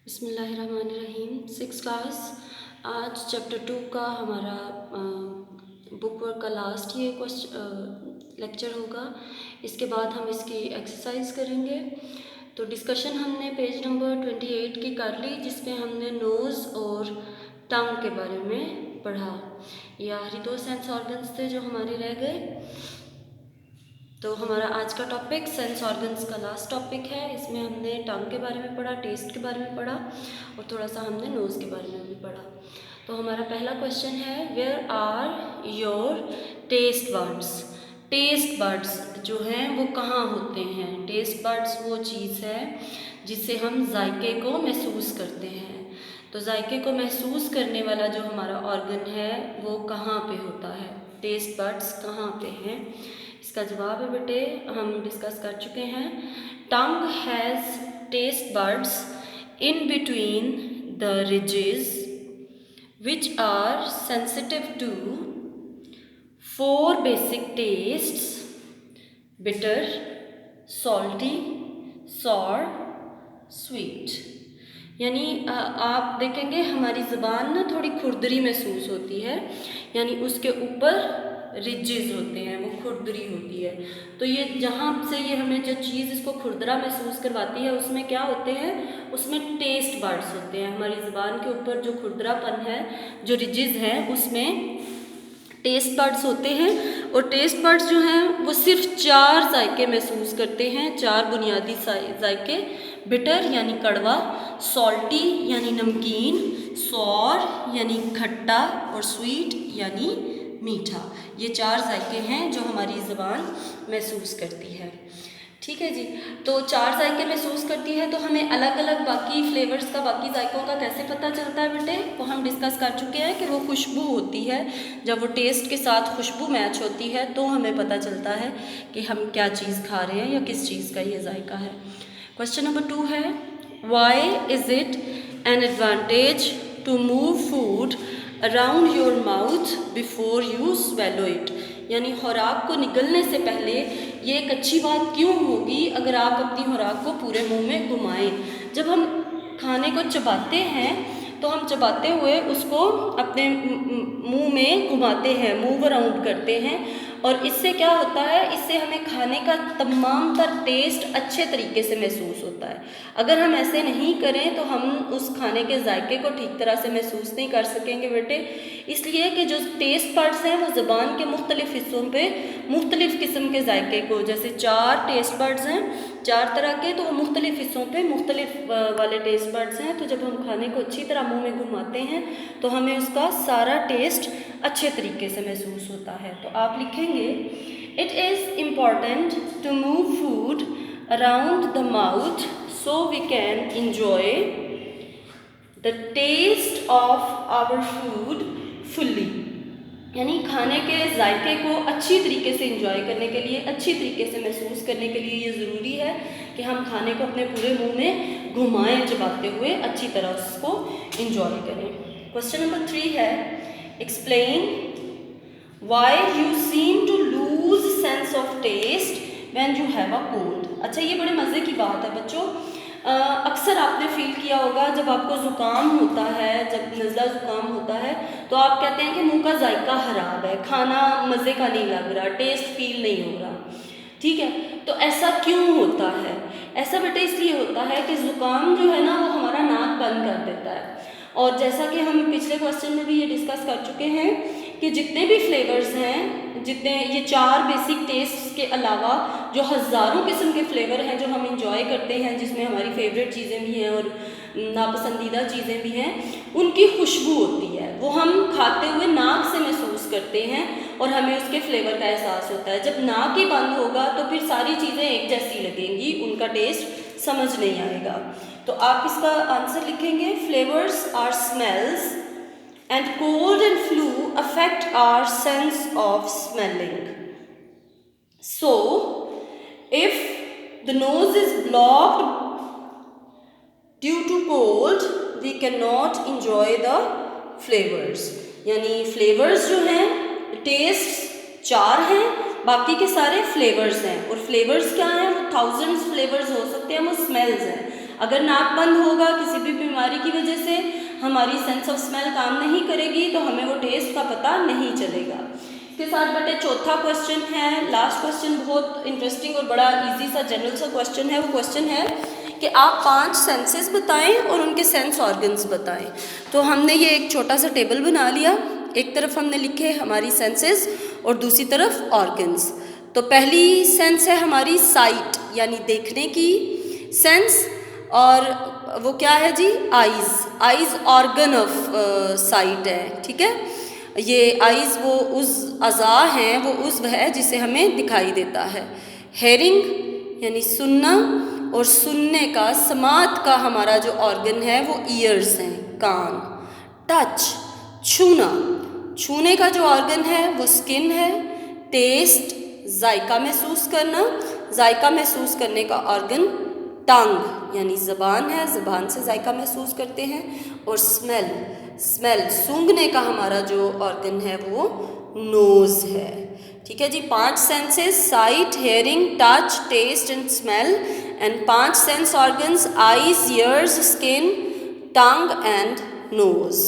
बिस्मिल्लाहिर्रहमानिर्रहीम। 6 क्लास। आज चैप्टर 2 का हमारा बुक वर्क का लास्ट ये लेक्चर होगा। इसके बाद हम इसकी एक्सरसाइज करेंगे। तो डिस्कशन हमने पेज नंबर 28 की कर ली, जिसमें हमने नोज़ और टंग के बारे में पढ़ा। ये आखिरी 2 सेंस ऑर्गन्स थे जो हमारे रह गए। तो हमारा आज का टॉपिक सेंस ऑर्गन्स का लास्ट टॉपिक है। इसमें हमने टंग के बारे में पढ़ा, टेस्ट के बारे में पढ़ा और थोड़ा सा हमने नोज़ के बारे में भी पढ़ा। तो हमारा पहला क्वेश्चन है, where are your taste buds. Taste buds जो हैं वो कहाँ होते हैं? टेस्ट बड्स वो चीज़ है जिससे हम जायके को महसूस करते हैं। तो जायके को महसूस करने वाला जो हमारा ऑर्गन है वो कहाँ पे होता है? टेस्ट बड्स कहाँ पे हैं? इसका जवाब है बेटे, हम डिस्कस कर चुके हैं। Tongue has taste buds in between the ridges which are sensitive to 4 basic tastes: bitter, salty, sour, sweet। यानी आप देखेंगे हमारी ज़बान ना थोड़ी खुरदरी महसूस होती है, यानी उसके ऊपर रिजेस होते हैं, वो खुरदरी होती है। तो ये जहाँ से ये हमें जो चीज़ इसको खुरदरा महसूस करवाती है उसमें क्या होते हैं? उसमें टेस्ट बड्स होते हैं। हमारी ज़बान के ऊपर जो खुरदरापन है, जो रिजेस हैं, उसमें टेस्ट बड्स होते हैं। और टेस्ट बड्स जो हैं वो सिर्फ 4 जायके महसूस करते हैं, 4 बुनियादी जायके। बिटर यानी कड़वा, सॉल्टी यानी नमकीन, सौर यानी खट्टा और स्वीट यानी मीठा। ये 4 जायके हैं जो हमारी ज़बान महसूस करती है। ठीक है जी। तो 4 जायके महसूस करती है, तो हमें अलग अलग बाकी फ्लेवर्स का, बाकी जायकों का कैसे पता चलता है बेटे? वो हम डिस्कस कर चुके हैं कि वो खुशबू होती है। जब वो टेस्ट के साथ खुशबू मैच होती है तो हमें पता चलता है कि हम क्या चीज़ खा रहे हैं या किस चीज़ का ये जायका है। क्वेश्चन नंबर 2 है, why is it an advantage to move food around your mouth before you swallow it. यानी खुराक को निगलने से पहले ये एक अच्छी बात क्यों होगी अगर आप अपनी खुराक को पूरे मुंह में घुमाएं? जब हम खाने को चबाते हैं तो हम चबाते हुए उसको अपने मुंह में घुमाते हैं, मूव अराउंड करते हैं, और इससे क्या होता है? इससे हमें खाने का तमाम तर टेस्ट अच्छे तरीके से महसूस होता है। अगर हम ऐसे नहीं करें तो हम उस खाने के जायके को ठीक तरह से महसूस नहीं कर सकेंगे बेटे। इसलिए कि जो टेस्ट बड्स हैं वो ज़बान के मुख्तलिफ़ हिस्सों पे मुख्तलिफ़ किस्म के जायके को, जैसे 4 टेस्ट बड्स हैं 4 तरह के, तो वो मुख्तलिफ़ हिस्सों पे मुख्तलिफ़ वाले टेस्ट बड्स हैं। तो जब हम खाने को अच्छी तरह मुंह में घुमाते हैं तो हमें उसका सारा टेस्ट अच्छे तरीके से महसूस होता है। तो आप लिखेंगे, it is important to move food around the mouth so we can enjoy the taste of our food fully. यानी खाने के जायके को अच्छी तरीके से इंजॉय करने के लिए, अच्छी तरीके से महसूस करने के लिए ये ज़रूरी है कि हम खाने को अपने पूरे मुंह में घुमाएं, चबाते हुए अच्छी तरह उसको इंजॉय करें। क्वेश्चन नंबर 3 है, explain why you seem to lose sense of taste when you have a cold. अच्छा, ये बड़े मज़े की बात है बच्चों। अक्सर आपने फील किया होगा जब आपको ज़ुकाम होता है, जब नज़ला ज़ुकाम होता है, तो आप कहते हैं कि मुंह का जायका ख़राब है, खाना मज़े का नहीं लग रहा, टेस्ट फील नहीं हो रहा। ठीक है, तो ऐसा क्यों होता है? ऐसा बेटा इसलिए होता है कि ज़ुकाम जो है ना वो हमारा नाक बंद कर देता है। और जैसा कि हम पिछले क्वेश्चन में भी ये डिस्कस कर चुके हैं कि जितने भी फ्लेवर्स हैं, जितने ये 4 बेसिक टेस्ट के अलावा जो हज़ारों किस्म के फ्लेवर हैं जो हम इंजॉय करते हैं, जिसमें हमारी फेवरेट चीज़ें भी हैं और नापसंदीदा चीज़ें भी हैं, उनकी खुशबू होती है, वो हम खाते हुए नाक से महसूस करते हैं और हमें उसके फ्लेवर का एहसास होता है। जब नाक ही बंद होगा तो फिर सारी चीज़ें एक जैसी लगेंगी, उनका टेस्ट समझ नहीं आएगा। तो आप इसका आंसर लिखेंगे, flavours are smells and cold and flu affect our sense of smelling. So, if the nose is blocked due to cold, we cannot enjoy the flavors. यानी फ्लेवर्स जो हैं, टेस्ट 4 हैं, बाकी के सारे फ्लेवर्स हैं, और फ्लेवर्स क्या हैं? वो थाउजेंड्स फ्लेवर्स हो सकते हैं, वो स्मेल्स हैं। अगर नाक बंद होगा किसी भी बीमारी की वजह से, हमारी सेंस ऑफ स्मेल काम नहीं करेगी, तो हमें वो टेस्ट का पता नहीं चलेगा। इसके साथ बेटे चौथा क्वेश्चन है, लास्ट क्वेश्चन, बहुत इंटरेस्टिंग और बड़ा इजी सा जनरल सा क्वेश्चन है। वो क्वेश्चन है कि आप 5 सेंसेस बताएं और उनके सेंस ऑर्गन्स बताएं। तो हमने ये एक छोटा सा टेबल बना लिया, एक तरफ हमने लिखे हमारी सेंसेस और दूसरी तरफ ऑर्गन्स। तो पहली सेंस है हमारी साइट, यानी देखने की सेंस, और वो क्या है जी, आइज़ ऑर्गन ऑफ साइट है, ठीक है। ये आइज़ वो उस अज़ा हैं, वो उज़्व है जिसे हमें दिखाई देता है। हेयरिंग यानी सुनना, और सुनने का समात का हमारा जो ऑर्गन है वो ईयर्स हैं, कान। टच छूना, छूने का जो ऑर्गन है वो स्किन है। टेस्ट जायका महसूस करना, जायका महसूस करने का ऑर्गन टंग यानी ज़बान है, ज़बान से जायका महसूस करते हैं। और स्मेल सूंघने का हमारा जो ऑर्गन है वो नोज़ है, ठीक है जी। 5 senses, sight, hearing, touch, taste and smell, and 5 sense organs, eyes, ears, skin, tongue and nose.